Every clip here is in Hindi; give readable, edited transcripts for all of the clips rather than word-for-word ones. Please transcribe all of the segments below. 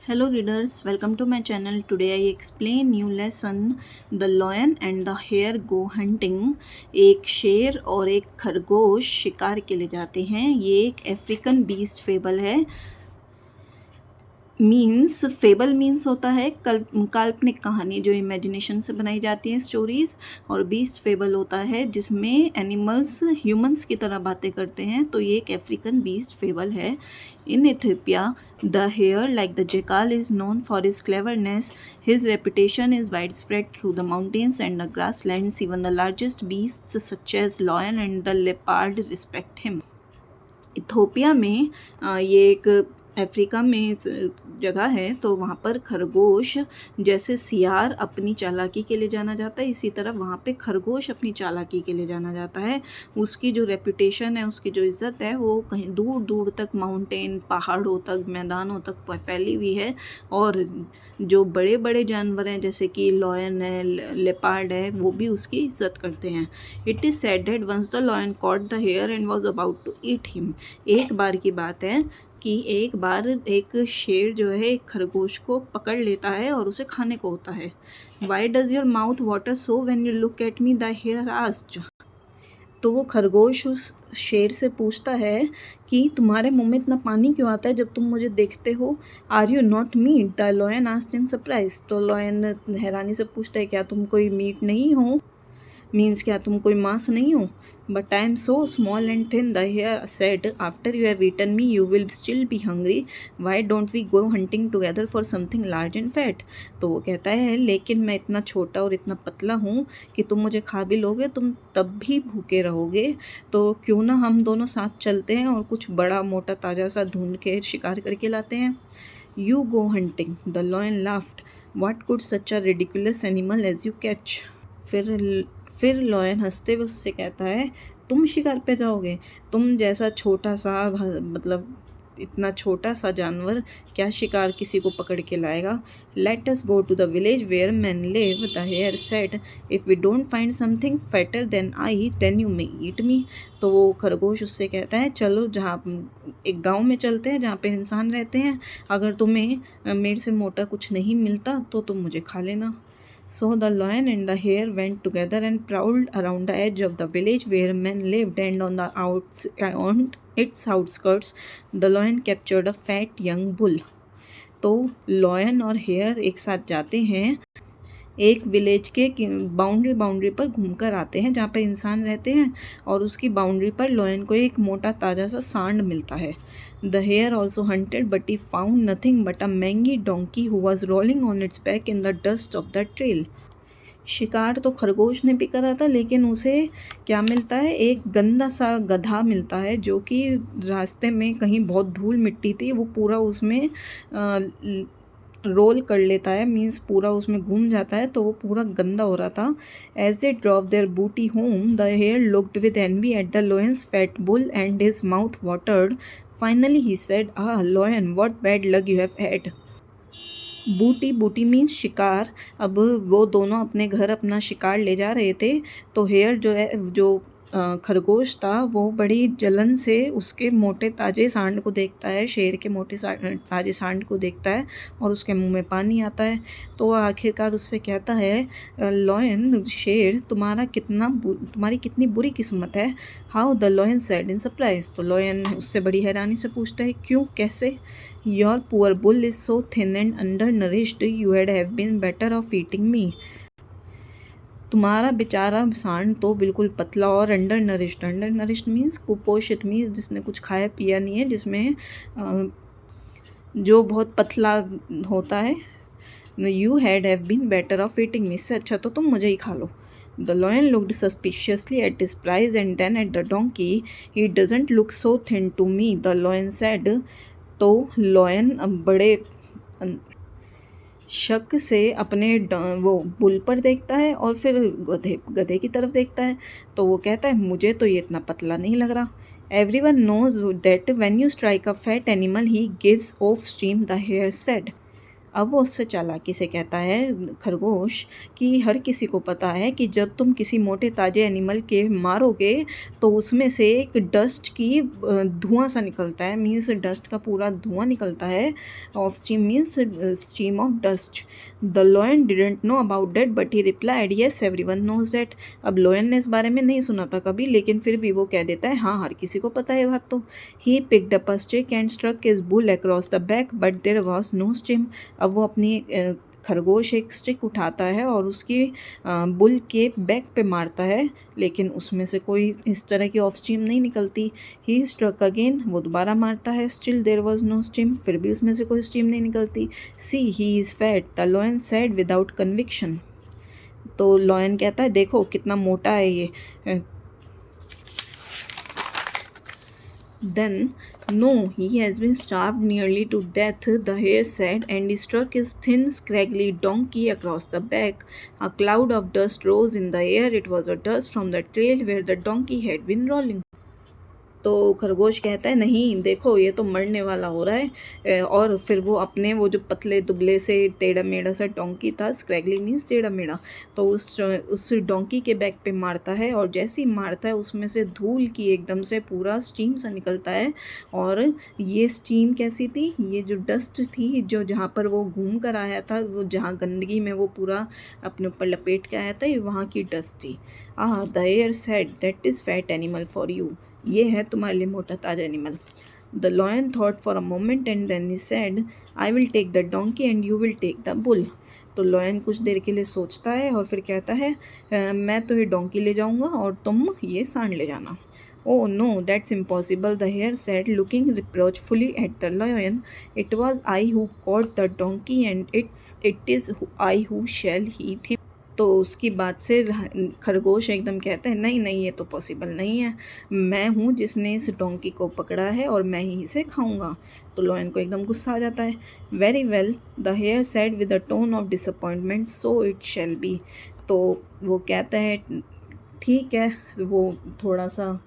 Hello readers, welcome to my channel. Today I explain new lesson The Lion and the Hare Go Hunting. एक शेर और एक खरगोश शिकार के लिए जाते हैं। ये एक अफ्रीकन बीस्ट फेबल है। मीन्स फेबल मीन्स होता है काल्पनिक कहानी जो इमेजिनेशन से बनाई जाती है स्टोरीज़, और बीस्ट फेबल होता है जिसमें एनिमल्स ह्यूमंस की तरह बातें करते हैं। तो ये एक अफ्रीकन बीस्ट फेबल है। In Ethiopia the hare like the jackal is known for his cleverness. His reputation is widespread through the mountains and the grasslands. Even the largest beasts such as lion and the leopard respect him. Ethiopia में ये एक अफ्रीका में जगह है, तो वहाँ पर खरगोश जैसे सियार अपनी चालाकी के लिए जाना जाता है, इसी तरह वहाँ पे खरगोश अपनी चालाकी के लिए जाना जाता है। उसकी जो रेपुटेशन है, उसकी जो इज़्ज़त है, वो कहीं दूर दूर तक माउंटेन, पहाड़ों तक, मैदानों तक फैली हुई है। और जो बड़े बड़े जानवर हैं जैसे कि लॉयन है, लेपार्ड है, वो भी उसकी इज़्ज़त करते हैं। It is said that once the lion caught the hare and was about to eat him. एक बार की बात है कि एक बार एक शेर जो है एक खरगोश को पकड़ लेता है और उसे खाने को होता है. Why does your mouth water so when you look at me, the hare asked. तो वो खरगोश उस शेर से पूछता है कि तुम्हारे मुंह में इतना पानी क्यों आता है जब तुम मुझे देखते हो. Are you not meat, the lion asked in surprise. तो लॉयन हैरानी से पूछता है क्या तुम कोई मीट नहीं हो, मीन्स क्या तुम कोई मांस नहीं हो. But I am so small and thin, the hare said. After you have eaten me you will still be hungry. Why don't we go hunting together for something large and fat. तो वो कहता है लेकिन मैं इतना छोटा और इतना पतला हूँ कि तुम मुझे खा भी लोगे, तुम तब भी भूखे रहोगे. तो क्यों ना हम दोनों साथ चलते हैं और कुछ बड़ा मोटा ताज़ा सा ढूंढ के शिकार करके लाते हैं. You go hunting, the lion laughed. What could such a ridiculous animal as you catch. फिर लॉयन हंसते हुए उससे कहता है तुम शिकार पे जाओगे, तुम जैसा छोटा सा मतलब इतना छोटा सा जानवर क्या शिकार किसी को पकड़ के लाएगा. Let us go to the village where man live, the hare said. If we don't find something fatter than I then you may eat me. तो वो खरगोश उससे कहता है चलो जहाँ एक गांव में चलते हैं जहाँ पे इंसान रहते हैं, अगर तुम्हें मेरे से मोटा कुछ नहीं मिलता तो तुम मुझे खा लेना. So the lion and the hare went together and prowled around the edge of the village where men lived, and on its outskirts, the lion captured a fat young bull. तो लॉयन और हेयर एक साथ जाते हैं, एक विलेज के बाउंड्री पर घूमकर आते हैं जहाँ पे इंसान रहते हैं, और उसकी बाउंड्री पर लॉयन को एक मोटा ताज़ा सा सांड मिलता है. The hare also hunted but he found nothing but a mangy donkey who was rolling on its back in the dust of the trail. शिकार तो खरगोश ने भी करा था, लेकिन उसे क्या मिलता है, एक गंदा सा गधा मिलता है जो कि रास्ते में कहीं बहुत धूल मिट्टी थी, वो पूरा उसमें रोल कर लेता है, मीन्स पूरा उसमें घूम जाता है, तो वो पूरा गंदा हो रहा था. As a drop their booty home, the hare looked with envy at the lion's fat bull and his mouth watered. Finally he said, ah lion, what bad luck you have had. Booty booty means शिकार. अब वो दोनों अपने घर अपना शिकार ले जा रहे थे, तो हेयर जो है जो खरगोश था वो बड़ी जलन से उसके मोटे ताजे सांड को देखता है, शेर के मोटे ताजे सांड को देखता है, और उसके मुंह में पानी आता है. तो वह आखिरकार उससे कहता है लॉयन, शेर, तुम्हारी कितनी बुरी किस्मत है. How, the lion said in surprise. तो लॉयन उससे बड़ी हैरानी से पूछता है क्यों, कैसे. Your poor bull is so thin and undernourished, you had have been better off eating me. तुम्हारा बेचारा सांड तो बिल्कुल पतला और अंडर नरिश्ड मीन्स कुपोषित, मीन्स जिसने कुछ खाया पिया नहीं है, जिसमें जो बहुत पतला होता है. You had have been better off eating me, इससे अच्छा तो तुम मुझे ही खा लो. The lion looked suspiciously at his prize and then at the donkey. He doesn't look so thin to me, the lion said. तो लॉयन अब बड़े शक से अपने वो बुल पर देखता है और फिर गधे की तरफ देखता है. तो वो कहता है मुझे तो ये इतना पतला नहीं लग रहा. Everyone knows that when you strike a fat animal he gives off steam, the hare said. अब वो उससे चालाकी से कहता है खरगोश कि हर किसी को पता है कि जब तुम किसी मोटे ताजे एनिमल के मारोगे तो उसमें से एक डस्ट की धुआं सा निकलता है, मीन्स डस्ट का पूरा धुआं निकलता है, of steam means steam of dust. The lion didn't know about that but he replied yes everyone knows that. अब लॉयन ने इस बारे में नहीं सुना था कभी, लेकिन फिर भी वो कह देता है हाँ हर किसी को पता है बात तो। He picked up a stick and struck his bull across the back but there was no steam. अब वो अपनी खरगोश एक स्टिक उठाता है और उसकी बुल के बैक पे मारता है, लेकिन उसमें से कोई इस तरह की ऑफ स्टीम नहीं निकलती। ही स्ट्रक अगेन, वो दोबारा मारता है, still there was no steam, फिर भी उसमें से कोई स्टीम नहीं निकलती। See he is fat, the lion said without conviction. तो लॉयन कहता है देखो कितना मोटा है ये। Then, no, he has been starved nearly to death, the hare said, and he struck his thin, scraggly donkey across the back. A cloud of dust rose in the air. It was a dust from the trail where the donkey had been rolling. तो खरगोश कहता है नहीं देखो ये तो मरने वाला हो रहा है। और फिर वो अपने वो जो पतले दुबले से टेढ़ा मेढ़ा सा डोंकी था, स्क्रैगली मीन्स टेढ़ा मेढ़ा, तो उस डोंकी के बैक पे मारता है और जैसे ही मारता है उसमें से धूल की एकदम से पूरा स्टीम सा निकलता है। और ये स्टीम कैसी थी, ये जो डस्ट थी जो जहाँ पर वो घूम कर आया था, वो जहाँ गंदगी में वो पूरा अपने ऊपर लपेट के आया था, ये वहाँ की डस्ट थी। The hare said that is fat animal for you, ये है तुम्हारे लिए मोटा ताजा animal. The lion thought for a moment and then he said I will take the donkey and you will take the bull. तो लॉयन कुछ देर के लिए सोचता है और फिर कहता है मैं तो ये डोंकी ले जाऊंगा और तुम ये सांड ले जाना। Oh no, that's impossible, the hare said, looking reproachfully at the lion. It was I who caught the donkey and it is I who shall eat him. तो उसकी बात से खरगोश एकदम कहता है नहीं नहीं ये तो पॉसिबल नहीं है, मैं हूँ जिसने इस डोंकी को पकड़ा है और मैं ही इसे खाऊंगा। तो लॉयन को एकदम गुस्सा आ जाता है। Very well, the hare said with a tone of disappointment, so it shall be. तो वो कहता है ठीक है, वो थोड़ा सा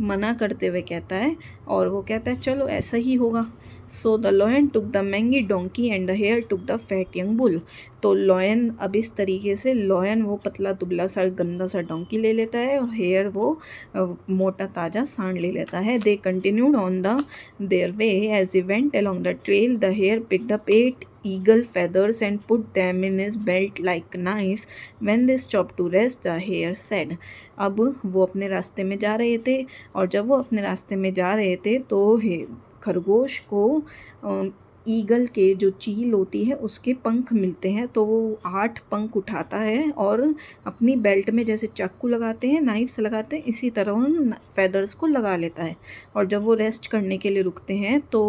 मना करते हुए कहता है और वो कहता है चलो ऐसा ही होगा। So the lion took the mangy donkey and the hare took the fat young bull. तो लॉयन अब इस तरीके से लॉयन वो पतला दुबला सा गंदा सा डोंकी ले लेता है और हेयर वो मोटा ताज़ा सांड ले लेता है। They continued on the their way as they went along the trail. The hare picked up 8 eagle feathers and put them in his belt like knives. When they stopped to rest, the hare said. अब वो अपने रास्ते में जा रहे थे और जब वो अपने रास्ते में जा रहे थे तो खरगोश को ईगल के जो चील होती है उसके पंख मिलते हैं, तो वो 8 पंख उठाता है और अपनी बेल्ट में जैसे चाकू लगाते हैं, नाइफ से लगाते हैं, इसी तरह उन फेदर्स को लगा लेता है। और जब वो रेस्ट करने के लिए रुकते हैं तो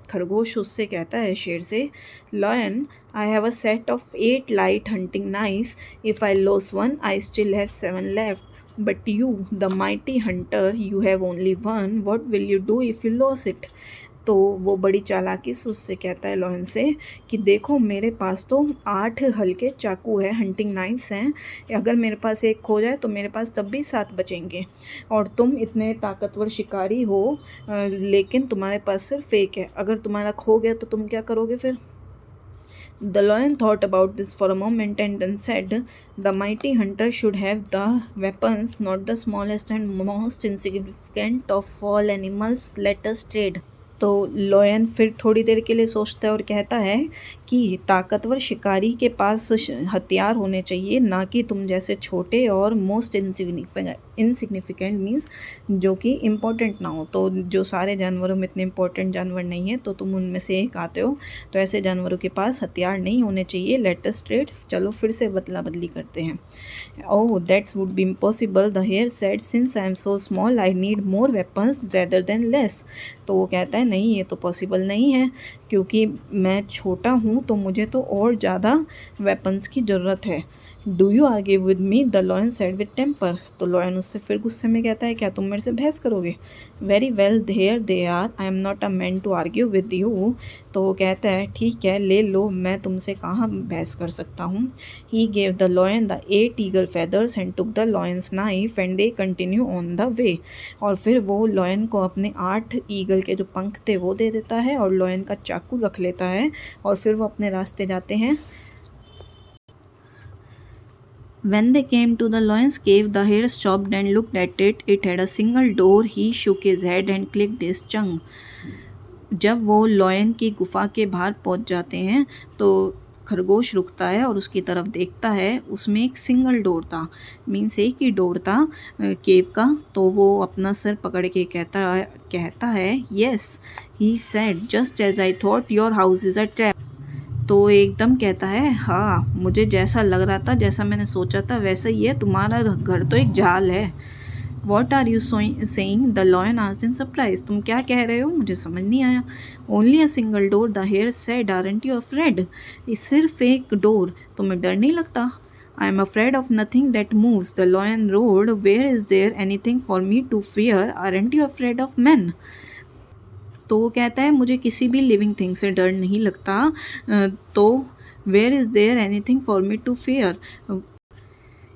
खरगोश उससे कहता है शेर से, lion I have a set of 8 light hunting knifes, if I loss one I still have 7 left, but you the mighty Hunter you have only one, what will you do if you loss it. तो वो बड़ी चालाकी से उससे कहता है लॉयन से कि देखो मेरे पास तो 8 हल्के चाकू है, हंटिंग नाइफ्स हैं, अगर मेरे पास एक खो जाए तो मेरे पास तब भी 7 बचेंगे, और तुम इतने ताकतवर शिकारी हो लेकिन तुम्हारे पास सिर्फ एक है, अगर तुम्हारा खो गया तो तुम क्या करोगे फिर। The lion thought about this for a moment and then said, the mighty hunter should have the weapons, not the smallest and most insignificant of all animals. Let us trade. तो लॉयन फिर थोड़ी देर के लिए सोचता है और कहता है कि ताकतवर शिकारी के पास हथियार होने चाहिए, ना कि तुम जैसे छोटे और मोस्ट इनसिग्निफिकेंट मीन्स जो कि इम्पोर्टेंट ना हो। तो जो सारे जानवरों में इतने इम्पोर्टेंट जानवर नहीं है तो तुम उनमें से एक आते हो, तो ऐसे जानवरों के पास हथियार नहीं होने चाहिए। लेट अस ट्रेड, चलो फिर से बदला बदली करते हैं। Oh that's would be impossible, the hare said, since I am so small I need more weapons rather than less. तो वो कहता है नहीं ये तो पॉसिबल नहीं है, क्योंकि मैं छोटा हूँ तो मुझे तो और ज़्यादा वेपन्स की ज़रूरत है। Do you argue with me, the lion said with temper. तो लॉयन उससे फिर गुस्से में कहता है क्या तुम मेरे से बहस करोगे। Very well there they are, I am not a man to argue with you. तो वो कहता है ठीक है ले लो, मैं तुमसे कहाँ बहस कर सकता हूँ। He gave the lion the 8 eagle feathers and took the lions knife and they continue on the way. और फिर वो लॉयन को अपने 8 ईगल के जो पंख थे वो दे देता है और लॉयन का चाकू रख लेता है और फिर वो अपने रास्ते जाते हैं। When they came to the lion's cave, the hare stopped and looked at it. It had a single door. He shook his head and clicked his tongue. जब वो लॉयन की गुफा के बाहर पहुंच जाते हैं तो खरगोश रुकता है और उसकी तरफ देखता है। उसमें एक सिंगल डोर था, मीन्स एक ही डोर था केव का। तो वो अपना सर पकड़ के कहता है yes, he said just as I thought your house is a trap. तो एकदम कहता है हाँ, मुझे जैसा लग रहा था, जैसा मैंने सोचा था वैसा ही है, तुम्हारा घर तो एक जाल है। What are you saying, the lion asked in surprise. तुम क्या कह रहे हो, मुझे समझ नहीं आया। Only a single door, the hare said, aren't you afraid. सिर्फ एक डोर, तुम्हें डर नहीं लगता। I am afraid of nothing that moves, the lion roared, where is there anything for me to fear, aren't you afraid of man. तो वो कहता है मुझे किसी भी लिविंग थिंग से डर नहीं लगता। तो where is there anything for me to fear,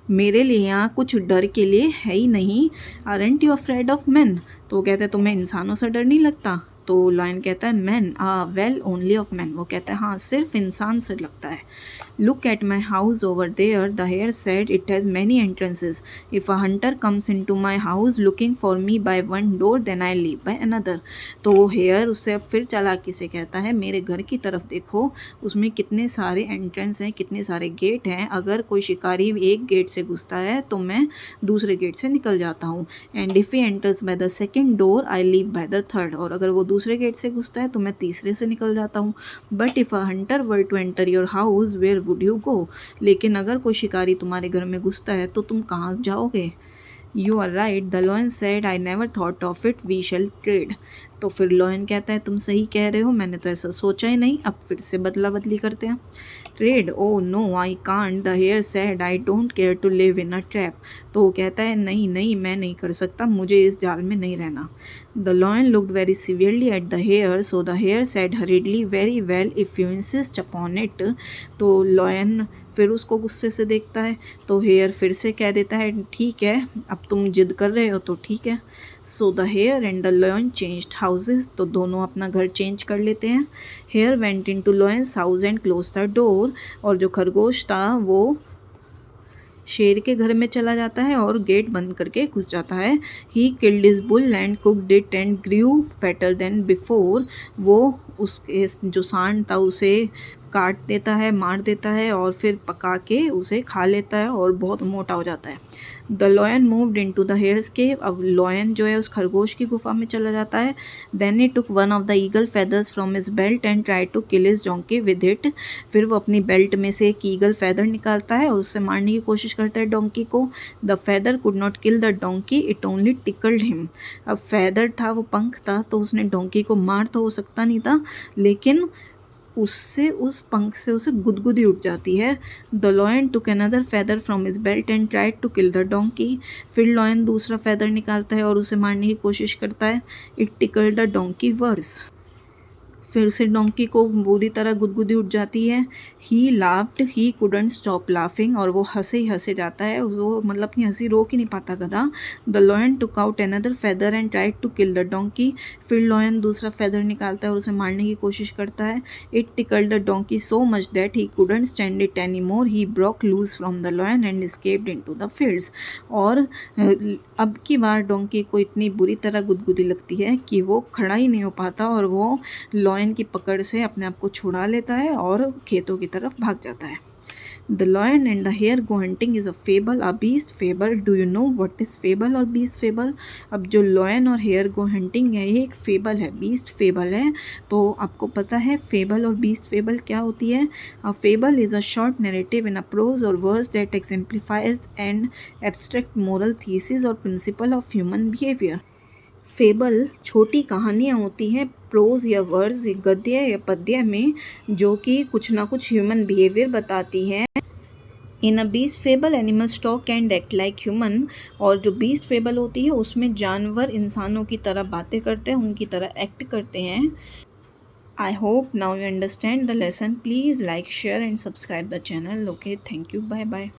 मेरे लिए यहाँ कुछ डर के लिए है ही नहीं। Aren't you afraid of man. तो वो कहता है तुम्हें इंसानों से डर नहीं लगता। तो लायन कहता है man, well only of man. वो कहता है हाँ, सिर्फ इंसान से लगता है। Look at my house over there, the hare said, it has many entrances. If a hunter comes into my house looking for me by one door, then I leave by another. तो वो हेयर उससे फिर चालाकी से कहता है मेरे घर की तरफ देखो, उसमें कितने सारे एंट्रेंस हैं, कितने सारे गेट हैं। अगर कोई शिकारी एक गेट से घुसता है तो मैं दूसरे गेट से निकल जाता हूँ। And if he enters by the second door I leave by the third. और अगर वो दूसरे गेट से घुसता है तो मैं तीसरे से निकल जाता हूँ। But if a hunter were to enter your house, where would you go. लेकिन अगर कोई शिकारी तुम्हारे घर में घुसता है तो तुम कहाँ जाओगे। You are right, the lion said, I never thought of it, we shall trade. तो फिर लॉयन कहता है तुम सही कह रहे हो, मैंने तो ऐसा सोचा ही नहीं, अब फिर से बदला बदली करते हैं। Trade, oh no I can't, the hare said, I don't care to live in a trap. तो वो कहता है नहीं नहीं, मैं नहीं कर सकता, मुझे इस जाल में नहीं रहना। The lion looked very severely at the hare, so the hare said hurriedly, very well if you insist upon it. तो लॉयन फिर उसको गुस्से से देखता है। तो हेयर फिर से कह देता है ठीक है, अब तुम जिद कर रहे हो तो ठीक है। So the hare and the lion changed houses. तो दोनों अपना घर चेंज कर लेते हैं। Hare went into lion's house and close the door. और जो खरगोश था वो शेर के घर में चला जाता है और गेट बंद करके घुस जाता है। He killed his bull and cooked it and grew fatter than before. वो उसके जो सांड था उसे काट देता है, मार देता है और फिर पका के उसे खा लेता है और बहुत मोटा हो जाता है। The lion moved into the hare's cave. अब लॉयन जो है उस खरगोश की गुफा में चला जाता है। Then he took one of the eagle feathers from his belt and try to kill his donkey with it. फिर वो अपनी बेल्ट में से एक ईगल फेदर निकालता है और उससे मारने की कोशिश करता है डोंकी को। The feather could not kill the donkey, it only tickled him. अब फेदर था, वो पंख था, तो उसने डोंकी को मार तो हो सकता नहीं था, लेकिन उससे उस पंख से उसे गुदगुदी उठ जाती है। The lion took another feather from his belt and tried to kill the donkey. फिर लॉयन दूसरा फेदर निकालता है और उसे मारने की कोशिश करता है। It tickled the donkey worse. फिर से डोंकी को बुरी तरह गुदगुदी उठ जाती है। ही laughed, he couldn't stop laughing. और वो हंसे ही हंसे जाता है, वो मतलब अपनी हंसी रोक ही नहीं पाता गधा। The lion took out another feather and tried to kill the donkey. फिर लॉयन दूसरा फेदर निकालता है और उसे मारने की कोशिश करता है। It tickled the donkey so much that he couldn't stand it any more. He broke loose from the lion and escaped into the fields. और अब की बार डोंकी को इतनी बुरी तरह गुदगुदी लगती है कि वो खड़ा ही नहीं हो पाता और वो लॉयन की पकड़ से अपने आप को छुड़ा लेता है और खेतों की तरफ भाग जाता है। The lion and the hair go hunting is a fable, a beast fable. Do you know what is fable और बीस्ट फेबल? अब जो लॉयन और हेयर गो हंटिंग है ये एक फेबल है, बीस्ट फेबल है। तो आपको पता है फेबल और बीस्ट फेबल क्या होती है? A fable is a short narrative in a prose or verse that exemplifies an abstract moral thesis or principle of human behaviour. Fable छोटी कहानियाँ होती हैं प्रोज या वर्स, गद्य या पद्य में, जो कि कुछ ना कुछ ह्यूमन बिहेवियर बताती हैं। In a beast fable animals talk and act like human. और जो बीस्ट फेबल होती है उसमें जानवर इंसानों की तरह बातें करते हैं, उनकी तरह एक्ट करते हैं। I hope now you understand the lesson. Please like, share and subscribe the channel. Okay, thank you. Bye bye.